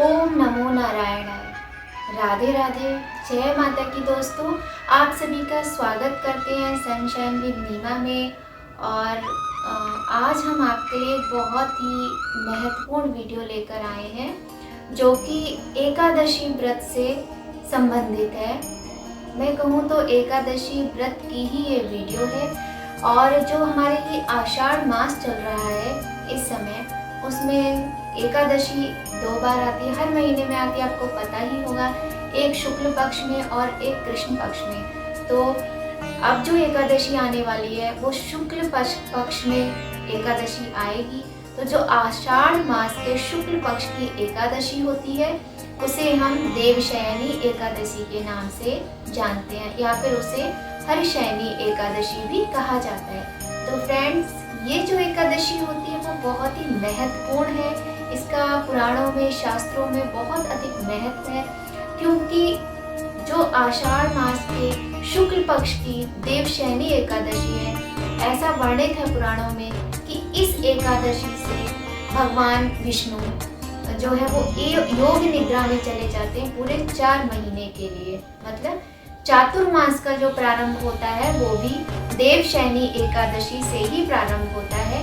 ओम नमो नारायणाय। राधे राधे। जय माता की दोस्तों, आप सभी का स्वागत करते हैं सनशाइन विद नीमा में। और आज हम आपके लिए बहुत ही महत्वपूर्ण वीडियो लेकर आए हैं जो कि एकादशी व्रत से संबंधित है। मैं कहूँ तो एकादशी व्रत की ही ये वीडियो है। और जो हमारे ये आषाढ़ मास चल रहा है इस समय, उसमें एकादशी 2 बार आती है, हर महीने में आती है, आपको पता ही होगा। एक शुक्ल पक्ष में और एक कृष्ण पक्ष में। तो अब जो एकादशी आने वाली है वो शुक्ल पक्ष में एकादशी आएगी। तो जो आषाढ़ मास के शुक्ल पक्ष की एकादशी होती है उसे हम देवशयनी एकादशी के नाम से जानते हैं, या फिर उसे हरिशयनी एकादशी भी कहा जाता है। तो फ्रेंड्स, ये जो एकादशी होती है वो बहुत ही महत्वपूर्ण है। इसका पुराणों में, शास्त्रों में बहुत अधिक महत्व है, क्योंकि जो आषाढ़ मास के शुक्ल पक्ष की देवशयनी एकादशी है, ऐसा वर्णित है पुराणों में कि इस एकादशी से भगवान विष्णु जो है वो योग निद्रा में चले जाते हैं पूरे 4 महीने के लिए। मतलब चातुर्मास का जो प्रारंभ होता है वो भी देवशयनी एकादशी से ही प्रारंभ होता है।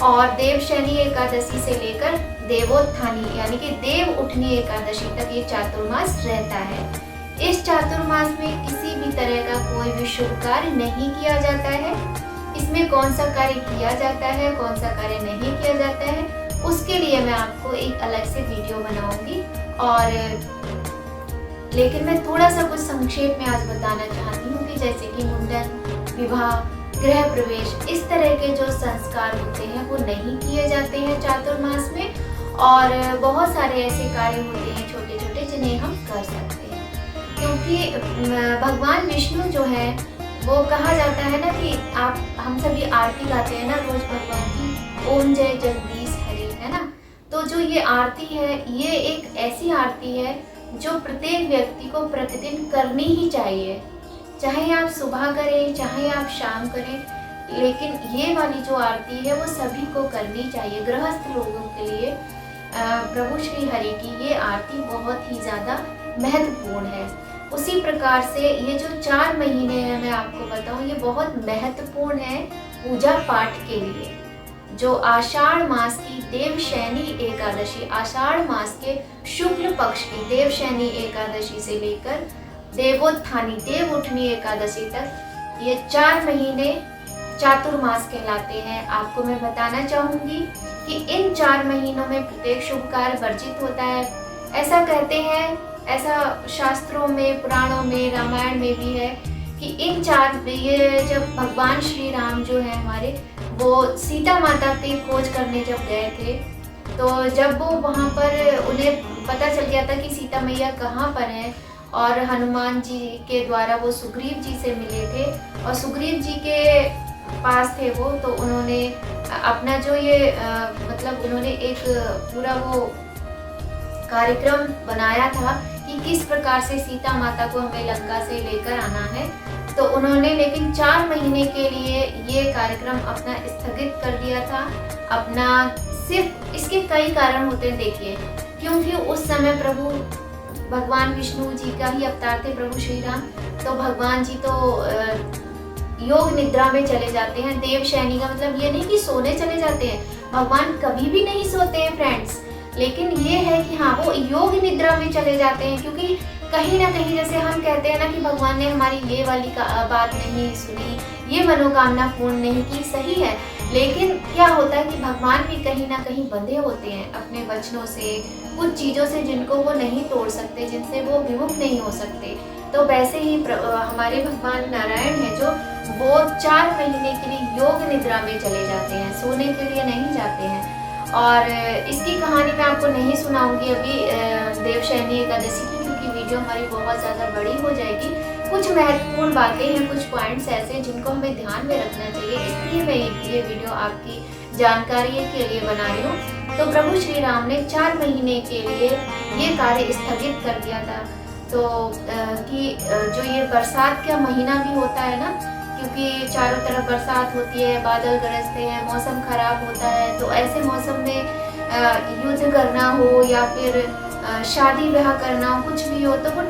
और देवशयनी एकादशी से लेकर देवोत्थानी यानी कि देव उठनी एकादशी तक ये चातुर्मास रहता है। इस चातुर्मास में किसी भी तरह का कोई भी शुभ कार्य नहीं किया जाता है। इसमें कौन सा कार्य किया जाता है, कौन सा कार्य नहीं किया जाता है, उसके लिए मैं आपको एक अलग से वीडियो बनाऊंगी। और लेकिन मैं थोड़ा सा कुछ संक्षेप में आज बताना चाहती हूँ कि जैसे कि मुंडन, विवाह, गृह प्रवेश, इस तरह के जो संस्कार होते हैं वो नहीं किए जाते हैं चातुर्मास में। और बहुत सारे ऐसे कार्य होते हैं छोटे छोटे जिन्हें हम कर सकते हैं, क्योंकि भगवान विष्णु जो है वो कहा जाता है ना कि हम सभी आरती गाते हैं ना रोज भगवान की, ओम जय जगदीश हरि, है ना। तो जो ये आरती है ये एक ऐसी आरती है जो प्रत्येक व्यक्ति को प्रतिदिन करनी ही चाहिए, चाहे आप सुबह करें चाहे आप शाम करें। लेकिन ये वाली जो आरती है वो सभी को करनी चाहिए। गृहस्थ लोगों के लिए प्रभु श्री हरि की ये आरती बहुत ही ज़्यादा महत्वपूर्ण है। उसी प्रकार से ये जो 4 महीने हैं, मैं आपको बताऊं, ये बहुत महत्वपूर्ण है पूजा पाठ के लिए। जो आषाढ़ मास की देवशयनी एकादशी, आषाढ़ मास के शुक्ल पक्ष की देवशयनी एकादशी से लेकर देवोत्थानी देव उठनी एकादशी तक ये 4 महीने चातुर्मास कहलाते हैं। आपको मैं बताना चाहूंगी कि इन 4 महीनों में प्रत्येक शुभ कार्य वर्जित होता है। ऐसा कहते हैं, ऐसा शास्त्रों में, पुराणों में, रामायण में भी है कि इन 4 ये जब भगवान श्री राम जो है हमारे, वो सीता माता की खोज करने जब गए थे, तो जब वो वहाँ पर उन्हें पता चल गया था कि सीता मैया कहाँ पर है, और हनुमान जी के द्वारा वो सुग्रीव जी से मिले थे और सुग्रीव जी के पास थे वो, तो उन्होंने अपना जो ये मतलब उन्होंने एक पूरा वो कार्यक्रम बनाया था कि किस प्रकार से सीता माता को हमें लंका से लेकर आना है। तो उन्होंने लेकिन 4 महीने के लिए ये कार्यक्रम अपना स्थगित कर दिया था अपना। सिर्फ इसके कई कारण होते हैं, देखिए, क्योंकि उस समय प्रभु भगवान विष्णु जी का ही अवतार थे प्रभु श्री राम। तो भगवान जी तो योग निद्रा में चले जाते हैं। देवशयनी का मतलब ये नहीं कि सोने चले जाते हैं, भगवान कभी भी नहीं सोते हैं फ्रेंड्स। लेकिन ये है कि हाँ, वो योग निद्रा में चले जाते हैं, क्योंकि कहीं ना कहीं जैसे हम कहते हैं ना कि भगवान ने हमारी ये वाली बात नहीं सुनी, ये मनोकामना पूर्ण नहीं की, सही है। लेकिन क्या होता है कि भगवान भी कहीं ना कहीं बंधे होते हैं अपने वचनों से, कुछ चीज़ों से जिनको वो नहीं तोड़ सकते, जिनसे वो विमुख नहीं हो सकते। तो वैसे ही हमारे भगवान नारायण है जो वो 4 महीने के लिए योग निद्रा में चले जाते हैं, सोने के लिए नहीं जाते हैं। और इसकी कहानी मैं आपको नहीं सुनाऊंगी अभी देवशयनी एकादशी की, क्योंकि वीडियो हमारी बहुत ज़्यादा बड़ी हो जाएगी। कुछ महत्वपूर्ण बातें हैं, कुछ पॉइंट्स ऐसे हैं जिनको हमें ध्यान में रखना चाहिए, इसलिए मैं ये वीडियो आपकी जानकारी के लिए बना रही हूँ। तो प्रभु श्री राम ने 4 महीने के लिए ये कार्य स्थगित कर दिया था। तो कि जो ये बरसात का महीना भी होता है ना, क्योंकि चारों तरफ बरसात होती है, बादल गरजते हैं, मौसम खराब होता है, तो ऐसे मौसम में युद्ध करना हो या फिर शादी ब्याह करना हो, कुछ भी हो, तो वो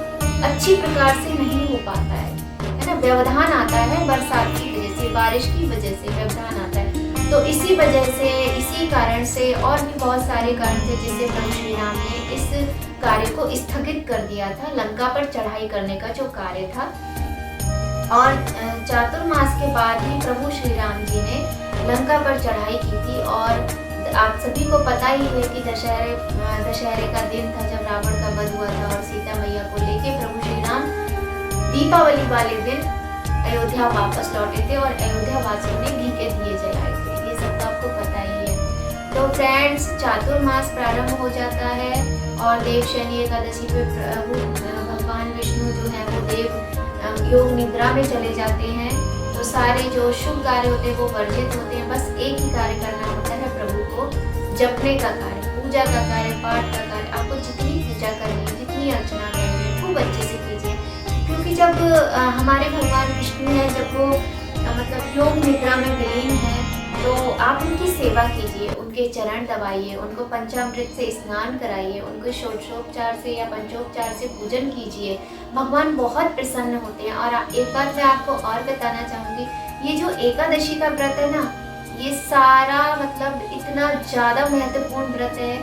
अच्छी प्रकार से नहीं हो पाता है ना। व्यवधान आता है बरसात की वजह से, बारिश की वजह से व्यवधान आता है। तो इसी वजह से, इसी कारण से और भी बहुत सारे कारण थे जिससे प्रभु श्री राम ने इस कार्य को स्थगित कर दिया था, लंका पर चढ़ाई करने का जो कार्य था। और चातुर्मास के बाद ही प्रभु श्री राम जी ने लंका पर चढ़ाई की थी। और आप सभी को पता ही है कि दशहरे का दिन था जब रावण का वध हुआ था और सीता मैया को लेके प्रभु श्री राम दीपावली वाले दिन अयोध्या वापस लौटे थे और अयोध्या वासियों ने घी के दिए जलाए थे। ये सब तो आपको पता ही है। तो फ्रेंड्स, चातुर्मास प्रारंभ हो जाता है और देवशयनी एकादशी पे प्रभु भगवान विष्णु जो है वो देव योग निद्रा में चले जाते हैं। तो सारे जो शुभ कार्य होते हैं वो वर्जित होते हैं। बस एक ही कार्य करना होता है, प्रभु को जपने का कार्य, पूजा का कार्य, पाठ का कार्य। आपको जितनी पूजा करनी है, जितनी अर्चना करनी है, खूब अच्छे से कीजिए। क्योंकि जब हमारे भगवान विष्णु हैं, जब वो मतलब योग निद्रा में विलीन है, तो आप उनकी सेवा कीजिए, उनके चरण दबाइए, उनको पंचामृत से स्नान कराइए, उनको षोडशोपचार से या पंचोपचार से पूजन कीजिए। भगवान बहुत प्रसन्न होते हैं। और एक बात मैं आपको और बताना चाहूँगी, ये जो एकादशी का व्रत है ना, ये सारा मतलब इतना ज़्यादा महत्वपूर्ण व्रत है।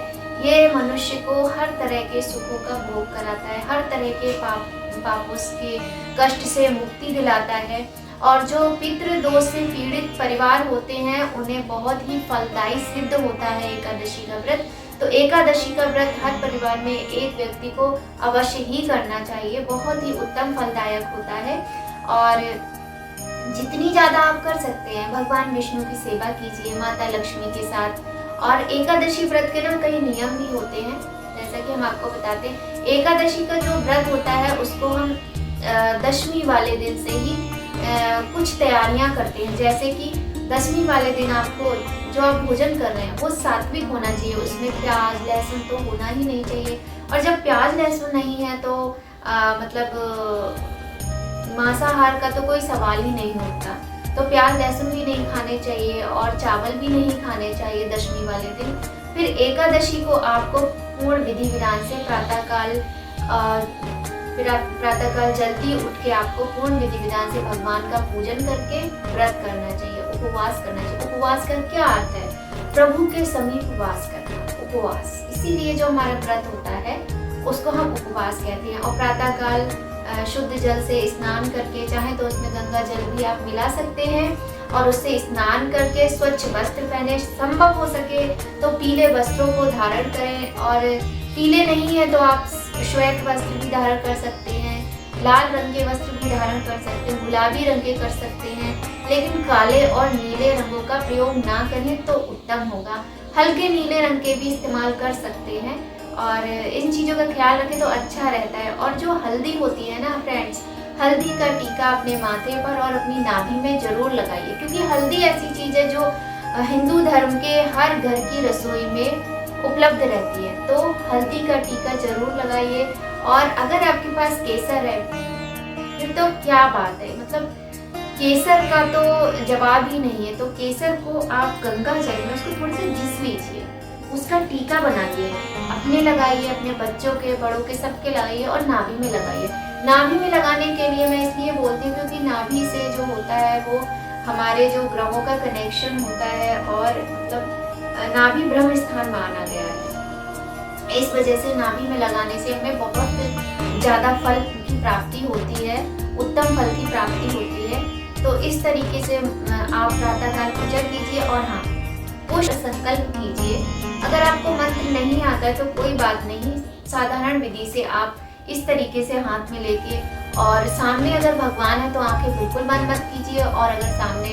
ये मनुष्य को हर तरह के सुखों का भोग कराता है, हर तरह के पापों के कष्ट से मुक्ति दिलाता है। और जो पितृदोष से पीड़ित परिवार होते हैं उन्हें बहुत ही फलदायी सिद्ध होता है एकादशी का व्रत। तो एकादशी का व्रत हर परिवार में एक व्यक्ति को अवश्य ही करना चाहिए, बहुत ही उत्तम फलदायक होता है। और जितनी ज़्यादा आप कर सकते हैं भगवान विष्णु की सेवा कीजिए माता लक्ष्मी के साथ। और एकादशी व्रत के ना कई नियम भी होते हैं, जैसा कि हम आपको बताते हैं। एकादशी का जो व्रत होता है उसको हम दशमी वाले दिन से ही कुछ तैयारियां करते हैं। जैसे कि दशमी वाले दिन आपको जो आप भोजन कर रहे हैं वो सात्विक होना चाहिए, उसमें प्याज लहसुन तो होना ही नहीं चाहिए। और जब प्याज लहसुन नहीं है तो मतलब मांसाहार का तो कोई सवाल ही नहीं होता। तो प्याज लहसुन भी नहीं खाने चाहिए और चावल भी नहीं खाने चाहिए दशमी वाले दिन। फिर एकादशी को आपको पूर्ण विधि विधान से प्रातःकाल जल्दी उठ के आपको पूर्ण विधि विधान से भगवान का पूजन करके व्रत करना चाहिए, उपवास करना चाहिए। उपवास का क्या अर्थ है? प्रभु के समीप वास करना, उपवास। इसीलिए जो हमारा व्रत होता है उसको हम उपवास कहते हैं। और प्रातःकाल शुद्ध जल से स्नान करके, चाहे तो उसमें गंगा जल भी आप मिला सकते हैं, और उससे स्नान करके स्वच्छ वस्त्र पहने, संभव हो सके तो पीले वस्त्रों को धारण करें। और पीले नहीं है तो आप श्वेत वस्त्र भी धारण कर सकते हैं, लाल रंग के वस्त्र भी धारण कर सकते हैं, गुलाबी रंग के कर सकते हैं, लेकिन काले और नीले रंगों का प्रयोग ना करें तो उत्तम होगा। हल्के नीले रंग के भी इस्तेमाल कर सकते हैं और इन चीज़ों का ख्याल रखें तो अच्छा रहता है। और जो हल्दी होती है ना फ्रेंड्स, हल्दी का टीका अपने माथे पर और अपनी नाभि में जरूर लगाइए, क्योंकि हल्दी ऐसी चीज़ है जो हिंदू धर्म के हर घर की रसोई में उपलब्ध रहती है। तो हल्दी का टीका जरूर लगाइए। और अगर आपके पास केसर है फिर तो क्या बात है, मतलब केसर का तो जवाब ही नहीं है। तो केसर को आप गंगा जल में उसको थोड़ी सी घिस लीजिए, उसका टीका बनाइए, अपने लगाइए, अपने बच्चों के, बड़ों के, सबके लगाइए और नाभि में लगाइए। नाभि में लगाने के लिए मैं इसलिए बोलती हूँ क्योंकि नाभि से जो होता है वो हमारे जो ग्रहों का कनेक्शन होता है और मतलब नाभि ब्रह्म स्थान माना गया है। इस वजह से नाभि में लगाने से हमें बहुत ज़्यादा फल की प्राप्ति होती है, उत्तम फल की प्राप्ति होती है। तो इस तरीके से आप प्रातःकाल पूजा कीजिए। और हाँ, पुष्ट संकल्प कीजिए। अगर आपको मंत्र नहीं आता है तो कोई बात नहीं, साधारण विधि से आप इस तरीके से हाथ में लेके, और सामने अगर भगवान है तो आंखें बिल्कुल बंद मत कीजिए, और अगर सामने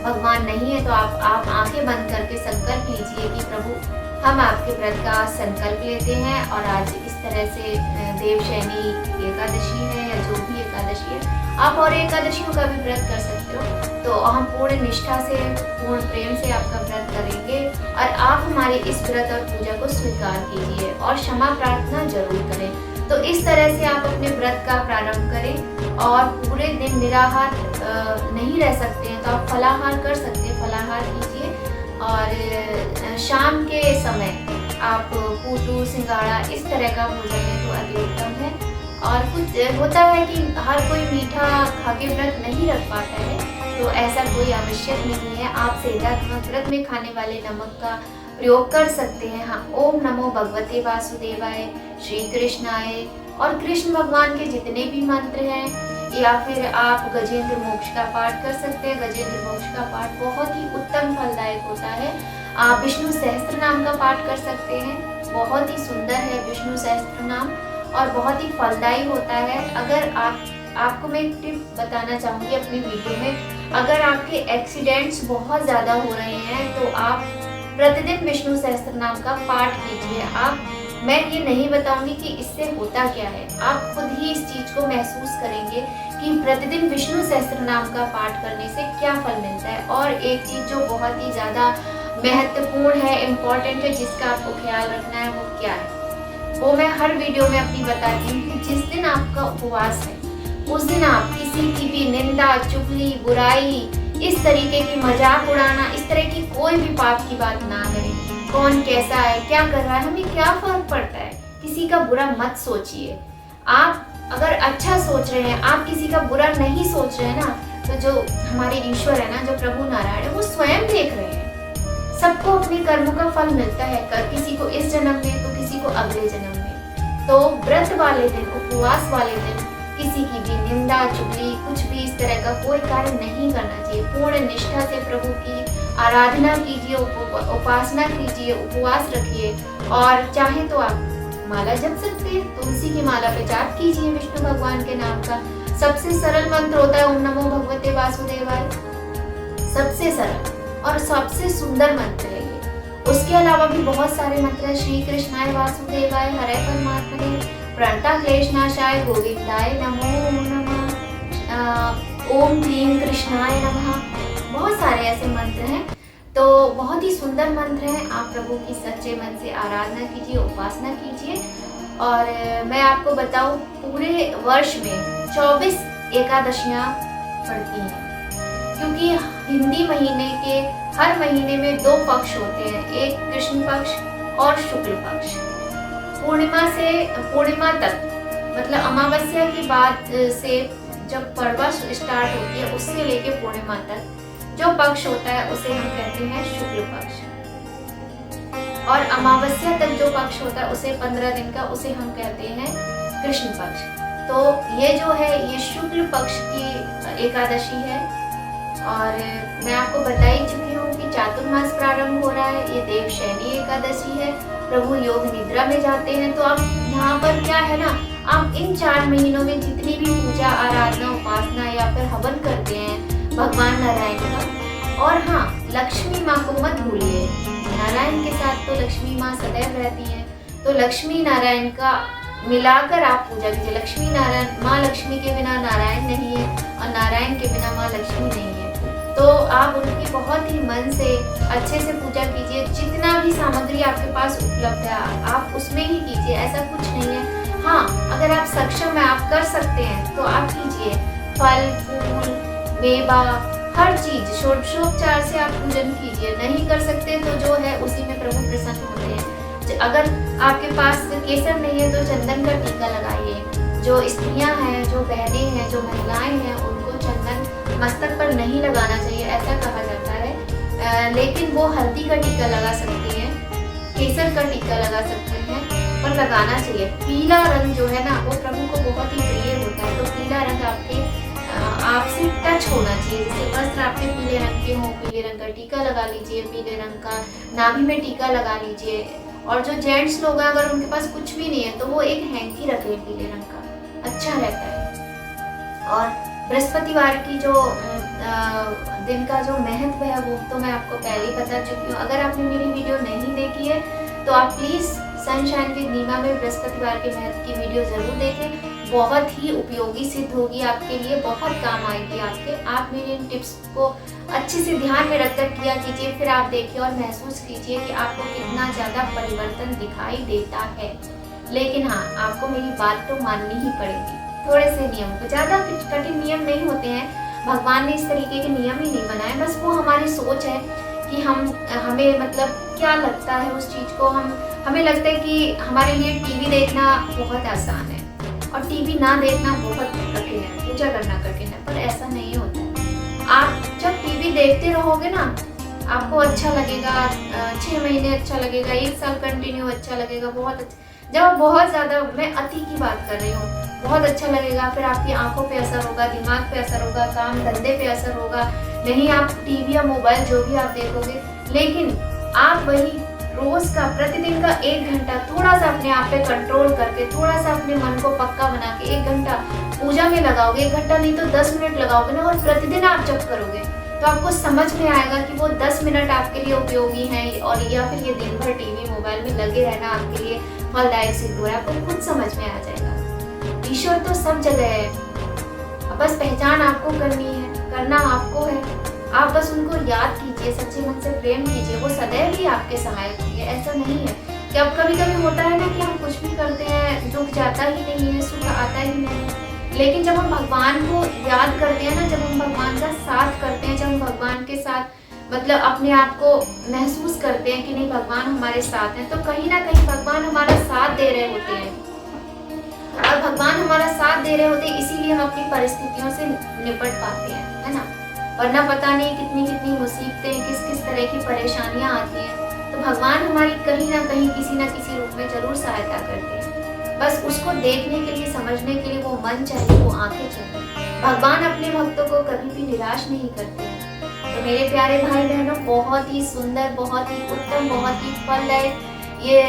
भगवान नहीं है तो आप आंखें बंद करके संकल्प लीजिए कि प्रभु हम आपके व्रत का संकल्प लेते हैं और आज इस तरह से देवशयनी एकादशी है या जो भी एकादशी है, आप और एकादशियों का भी व्रत कर सकते हो। तो हम पूर्ण निष्ठा से, पूर्ण प्रेम से आपका व्रत करेंगे और आप हमारे इस व्रत और पूजा को स्वीकार कीजिए और क्षमा प्रार्थना जरूर करें। तो इस तरह से आप अपने व्रत का प्रारंभ करें और पूरे दिन निराहार नहीं रह सकते हैं तो आप फलाहार कर सकते हैं, फलाहार कीजिए। और शाम के समय आप पूटू सिंगाड़ा इस तरह का भोजन लें तो अति उत्तम है। और कुछ होता है कि हर कोई मीठा खा के व्रत नहीं रख पाता है, तो ऐसा कोई आवश्यक नहीं है। आप सेधात्मक व्रत में खाने वाले नमक का प्रयोग कर सकते हैं। हाँ, ओम नमो भगवते वासुदेवाय, श्री कृष्णाय और कृष्ण भगवान के जितने भी मंत्र हैं, या फिर आप गजेंद्र मोक्ष का पाठ कर सकते हैं। गजेंद्र मोक्ष का पाठ बहुत ही उत्तम फलदायक होता है। आप विष्णु सहस्त्र नाम का पाठ कर सकते हैं, बहुत ही सुंदर है विष्णु सहस्त्र नाम और बहुत ही फलदायी होता है। अगर आपको मैं एक टिप बताना चाहूँगी अपनी वीडियो में, अगर आपके एक्सीडेंट्स बहुत ज़्यादा हो रहे हैं तो आप प्रतिदिन विष्णु सहस्त्र नाम का पाठ कीजिए। मैं ये नहीं बताऊंगी कि इससे होता क्या है, आप खुद ही इस चीज को महसूस करेंगे कि प्रतिदिन विष्णु सहस्त्र नाम का पाठ करने से क्या फल मिलता है। और एक चीज जो बहुत ही ज्यादा महत्वपूर्ण है, इम्पोर्टेंट है, जिसका आपको ख्याल रखना है, वो क्या है, वो मैं हर वीडियो में अपनी बताती हूँ कि जिस दिन आपका उपवास है उस दिन आप किसी की भी निंदा, चुगली, बुराई, इस तरीके की मजाक उड़ाना, इस तरह की कोई भी पाप की बात ना करें। कौन कैसा है, क्या कर रहा है, हमें क्या फर्क पड़ता है, किसी का बुरा मत सोचिए। आप अगर अच्छा सोच रहे हैं, आप किसी का बुरा नहीं सोच रहे हैं ना, तो जो हमारे ईश्वर है ना, जो प्रभु नारायण है, वो स्वयं देख रहे हैं। सबको अपने कर्मों का फल मिलता है, किसी को इस जन्म में तो किसी को अगले जन्म में। तो व्रत वाले दिन, उपवास वाले दिन किसी की भी निंदा, चुगली, कुछ भी इस तरह का कोई कार्य नहीं करना चाहिए। पूर्ण निष्ठा से प्रभु की आराधना कीजिए, उपासना कीजिए, उपवास रखिए और चाहे तो आप माला जप सकते हैं, तुलसी की माला पे जाप कीजिए विष्णु भगवान के नाम का। सबसे सरल मंत्र होता है ओम नमो भगवते वासुदेवाय, सबसे सरल और सबसे सुंदर मंत्र है ये। उसके अलावा भी बहुत सारे मंत्र हैं, श्री कृष्णाय वासुदेवाय, हरे परमात्मने, प्रणता क्लेशनाशाय, गोविंदाय नमो नमः, ओम क्लीं कृष्णाय नमः। बहुत सारे ऐसे मंत्र हैं, तो बहुत ही सुंदर मंत्र हैं। आप प्रभु की सच्चे मन से आराधना कीजिए, उपासना कीजिए। और मैं आपको बताऊं, पूरे वर्ष में 24 एकादशियां पड़ती हैं, क्योंकि हिंदी महीने के हर महीने में 2 पक्ष होते हैं, एक कृष्ण पक्ष और शुक्ल पक्ष। पूर्णिमा तक, मतलब अमावस्या की बाद से जब पर्वा स्टार्ट होती है, उससे लेके पूर्णिमा तक जो पक्ष होता है उसे हम कहते हैं शुक्ल पक्ष, और अमावस्या तक जो पक्ष होता है उसे 15 दिन का, उसे हम कहते हैं कृष्ण पक्ष। तो ये जो है, ये शुक्ल पक्ष की एकादशी है। और मैं आपको बता ही चुकी हूँ कि चातुर्मास प्रारंभ हो रहा है, ये देवशयनी एकादशी है, प्रभु योग निद्रा में जाते हैं। तो अब यहाँ पर क्या है ना, आप इन 4 महीनों में जितनी भी पूजा, आराधना, उपासना या फिर हवन करते हैं भगवान नारायण का, और हाँ, लक्ष्मी माँ को मत भूलिए। नारायण के साथ तो लक्ष्मी माँ सदैव रहती हैं, तो लक्ष्मी नारायण का मिलाकर आप पूजा कीजिए। लक्ष्मी नारायण, माँ लक्ष्मी के बिना नारायण नहीं है और नारायण के बिना माँ लक्ष्मी नहीं है। तो आप उनकी बहुत ही मन से अच्छे से पूजा कीजिए। जितना भी सामग्री आपके पास उपलब्ध है आप उसमें ही कीजिए, ऐसा कुछ नहीं है। हाँ, अगर आप सक्षम है, आप कर सकते हैं तो आप कीजिए। फल, फूल, मेवा, हर चीज षोडशोपचार से आप पूजन कीजिए। नहीं कर सकते तो जो है उसी में प्रभु प्रसन्न होते हैं। अगर आपके पास केसर नहीं है तो चंदन का टीका लगाइए। जो स्त्रियां हैं, जो बहनें हैं, जो महिलाएं हैं, उनको चंदन मस्तक पर नहीं लगाना चाहिए, ऐसा कहा जाता है। लेकिन वो हल्दी का टीका लगा सकती हैं, केसर का टीका लगा सकते हैं, पर लगाना चाहिए। पीला रंग जो है ना, वो प्रभु को बहुत ही प्रिय होता है, तो पीला रंग आपसे टच होना चाहिए। जैसे वस्त्र आपके पीले रंग के हों, पीले रंग का टीका लगा लीजिए, पीले रंग का नाभि में टीका लगा लीजिए। और जो जेंट्स लोग हैं, अगर उनके पास कुछ भी नहीं है तो वो एक हैंकी रखें पीले रंग का, अच्छा रहता है। और बृहस्पतिवार की जो दिन का जो महत्व है वो तो मैं आपको पहले ही बता चुकी हूँ। अगर आपने मेरी वीडियो नहीं देखी है तो आप प्लीज़ सनशाइन विद नीमा में बृहस्पतिवार के महत्व की वीडियो ज़रूर देखें। बहुत ही उपयोगी सिद्ध होगी आपके लिए, बहुत काम आएगी आपके। आप मेरी इन टिप्स को अच्छे से ध्यान में रखकर किया कीजिए, फिर आप देखिए और महसूस कीजिए कि आपको कितना ज़्यादा परिवर्तन दिखाई देता है। लेकिन हाँ, आपको मेरी बात तो माननी ही पड़ेगी। थोड़े से नियम, ज़्यादा कठिन नियम नहीं होते हैं, भगवान ने इस तरीके के नियम ही नहीं बनाए, बस वो हमारी सोच है कि हमें मतलब क्या लगता है उस चीज़ को, हमें लगता है कि हमारे लिए टीवी देखना बहुत आसान है और टीवी ना देखना बहुत कठिन है, पूजा करना कठिन है, पर ऐसा नहीं होता है। आप जब टीवी देखते रहोगे ना, आपको अच्छा लगेगा, 6 महीने अच्छा लगेगा, 1 साल कंटिन्यू अच्छा लगेगा, बहुत अच्छा। जब आप बहुत ज़्यादा, मैं अति की बात कर रही हूँ, बहुत अच्छा लगेगा, फिर आपकी आंखों पे असर होगा, दिमाग पे असर होगा, काम धंधे पे असर होगा, नहीं आप टीवी या मोबाइल जो भी आप देखोगे, लेकिन आप वही रोज का, प्रतिदिन का 1 घंटा थोड़ा सा अपने आप पे कंट्रोल करके, थोड़ा सा अपने मन को पक्का बना के 1 घंटा पूजा में लगाओगे, 1 घंटा नहीं तो 10 मिनट लगाओगे ना, और प्रतिदिन आप जब करोगे तो आपको समझ में आएगा कि वो 10 मिनट आपके लिए उपयोगी हैं, और या फिर ये दिन भर टीवी मोबाइल में लगे रहना आपके लिए फलदायक सिद्ध हो रहा है, आपको खुद समझ में आ जाएगा। ईश्वर तो सब जगह है, बस पहचान आपको करनी है, करना आपको है। आप बस उनको याद कीजिए, सच्चे मन से प्रेम कीजिए, वो सदैव ही आपके सहायक होंगे। ऐसा नहीं है कि अब कभी कभी होता है ना कि हम कुछ भी करते हैं, दुख जाता ही नहीं है, सुख आता ही नहीं, लेकिन जब हम भगवान को याद करते हैं ना, जब हम भगवान का साथ करते हैं, जब हम भगवान के साथ मतलब अपने आप को महसूस करते हैं कि नहीं भगवान हमारे साथ हैं, तो कहीं ना कहीं भगवान हमारा साथ दे रहे होते हैं। और भगवान हमारा साथ दे रहे होते हैं, इसीलिए हम अपनी परिस्थितियों से निपट पाते हैं, है ना। वरना पता नहीं कितनी कितनी मुसीबतें, किस किस तरह की परेशानियां आती हैं, तो भगवान हमारी कहीं ना कहीं किसी न किसी रूप में जरूर सहायता करते हैं। बस उसको देखने के लिए, समझने के लिए वो मन चाहिए, वो आंखें चाहिए। भगवान अपने भक्तों को कभी भी निराश नहीं करते हैं। तो मेरे प्यारे भाई बहनों, बहुत ही सुंदर, बहुत ही उत्तम, बहुत ही फलदायक ये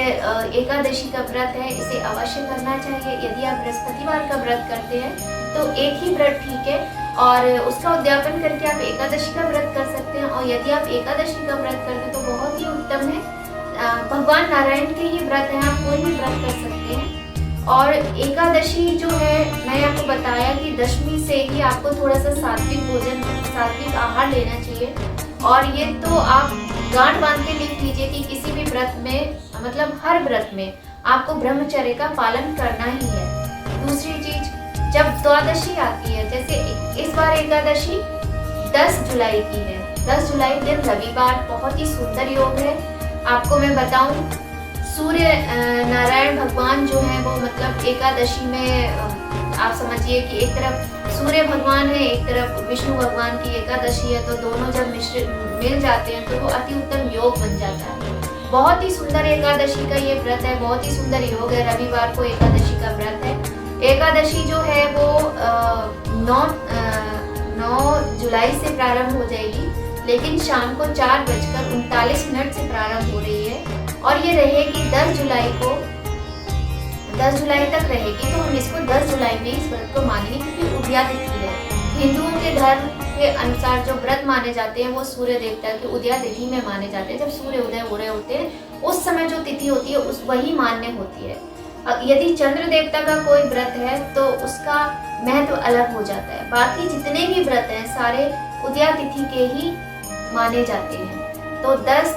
एकादशी का व्रत है, इसे अवश्य करना चाहिए। यदि आप बृहस्पतिवार का व्रत करते हैं तो एक ही व्रत ठीक है, और उसका उद्यापन करके आप एकादशी का व्रत कर सकते हैं। और यदि आप एकादशी का व्रत करते हैं तो बहुत ही उत्तम है। भगवान नारायण के ही व्रत हैं, आप कोई भी व्रत कर सकते हैं। और एकादशी जो है, मैंने आपको बताया कि दशमी से ही आपको थोड़ा सा सात्विक भोजन, सात्विक आहार लेना चाहिए। और ये तो आप गांठ बांध के लिख लीजिए कि किसी भी व्रत में, मतलब हर व्रत में आपको ब्रह्मचर्य का पालन करना ही है। दूसरी चीज, जब द्वादशी आती है, जैसे इस बार एकादशी 10 जुलाई की है, 10 जुलाई दिन रविवार, बहुत ही सुंदर योग है। आपको मैं बताऊं, सूर्य नारायण भगवान जो है वो मतलब एकादशी में आप समझिए कि एक तरफ सूर्य भगवान है, एक तरफ विष्णु भगवान की एकादशी है, तो दोनों जब मिल जाते हैं तो वो अति उत्तम योग बन जाता है। बहुत ही सुंदर एकादशी का ये व्रत है, बहुत ही सुंदर योग है। रविवार को एकादशी का व्रत है। एकादशी जो है वो 9 जुलाई से प्रारंभ हो जाएगी, लेकिन शाम को 4:39 से प्रारंभ हो रही है, और ये रहेगी 10 जुलाई को, 10 जुलाई तक रहेगी। तो हम इसको 10 जुलाई में इस व्रत को मानेंगे, क्योंकि उदया तिथि है। हिंदुओं के धर्म के अनुसार जो व्रत माने जाते हैं वो सूर्य देवता की उदया तिथि में माने जाते हैं। जब सूर्य उदय हो रहे होते हैं उस समय जो तिथि होती है उस वही मान्य होती है। यदि चंद्र देवता का कोई व्रत है तो उसका महत्व अलग हो जाता है। बाकी जितने भी व्रत हैं सारे उदया तिथि के ही माने जाते हैं। तो 10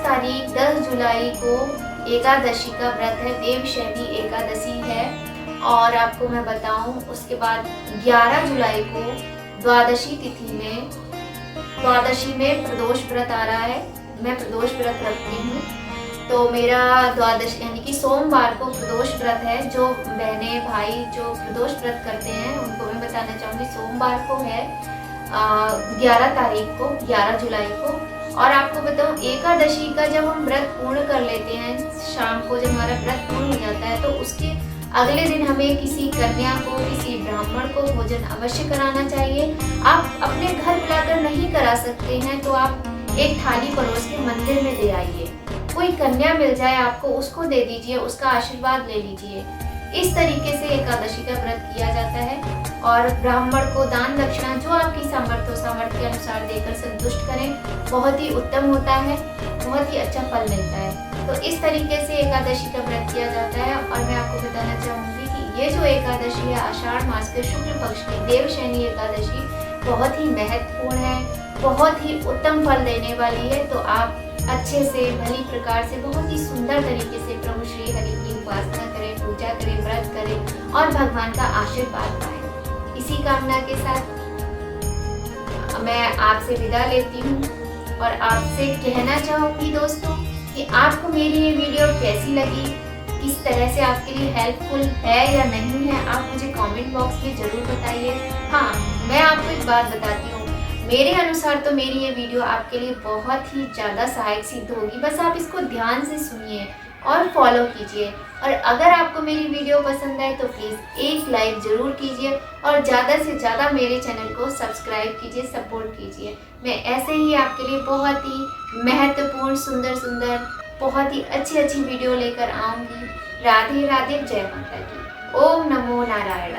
जुलाई को एकादशी का व्रत है, देवशैनी एकादशी है। और आपको मैं बताऊं, उसके बाद 11 जुलाई को द्वादशी में प्रदोष व्रत आ रहा है। मैं प्रदोष व्रत रखती हूँ, तो मेरा द्वादशी यानी कि सोमवार को प्रदोष व्रत है। जो बहनें भाई जो प्रदोष व्रत करते हैं उनको मैं बताना चाहूँगी, सोमवार को है 11 जुलाई को। और आपको बताऊं, एकादशी का जब हम व्रत पूर्ण कर लेते हैं, शाम को जब हमारा व्रत पूर्ण हो जाता है, तो उसके अगले दिन हमें किसी कन्या को, किसी ब्राह्मण को भोजन अवश्य कराना चाहिए। आप अपने घर बुलाकर नहीं करा सकते हैं तो आप एक थाली परोस के मंदिर में दे आइए। कोई कन्या मिल जाए आपको, उसको दे दीजिए, उसका आशीर्वाद ले लीजिए। इस तरीके से एकादशी का व्रत किया जाता है। और ब्राह्मण को दान दक्षिणा जो आपकी सामर्थ्य के अनुसार देकर संतुष्ट करें, बहुत ही उत्तम होता है, बहुत ही अच्छा फल मिलता है। तो इस तरीके से एकादशी का व्रत किया जाता है। और मैं आपको बताना चाहूँगी कि ये जो एकादशी है, आषाढ़ मास के शुक्ल पक्ष की देवशैनी एकादशी, बहुत ही महत्वपूर्ण है, बहुत ही उत्तम फल देने वाली है। तो आप अच्छे से, भली प्रकार से, बहुत ही सुंदर तरीके से प्रभु श्री हरि की उपासना करें, पूजा करें, व्रत करें और भगवान का आशीर्वाद पाएं। इसी कामना के साथ मैं आपसे विदा लेती हूँ और आपसे कहना चाहूँगी दोस्तों कि आपको मेरी ये वीडियो कैसी लगी, किस तरह से आपके लिए हेल्पफुल है या नहीं है, आप मुझे कमेंट बॉक्स में ज़रूर बताइए। हाँ, मैं आपको एक बात बताती हूँ, मेरे अनुसार तो मेरी ये वीडियो आपके लिए बहुत ही ज़्यादा सहायक सिद्ध होगी। बस आप इसको ध्यान से सुनिए और फॉलो कीजिए। और अगर आपको मेरी वीडियो पसंद आए तो प्लीज़ एक लाइक ज़रूर कीजिए और ज़्यादा से ज़्यादा मेरे चैनल को सब्सक्राइब कीजिए, सपोर्ट कीजिए। मैं ऐसे ही आपके लिए बहुत ही महत्वपूर्ण, सुंदर सुंदर, बहुत ही अच्छी अच्छी वीडियो लेकर आऊँगी। राधे राधे, जय माता की। ओम नमो नारायण।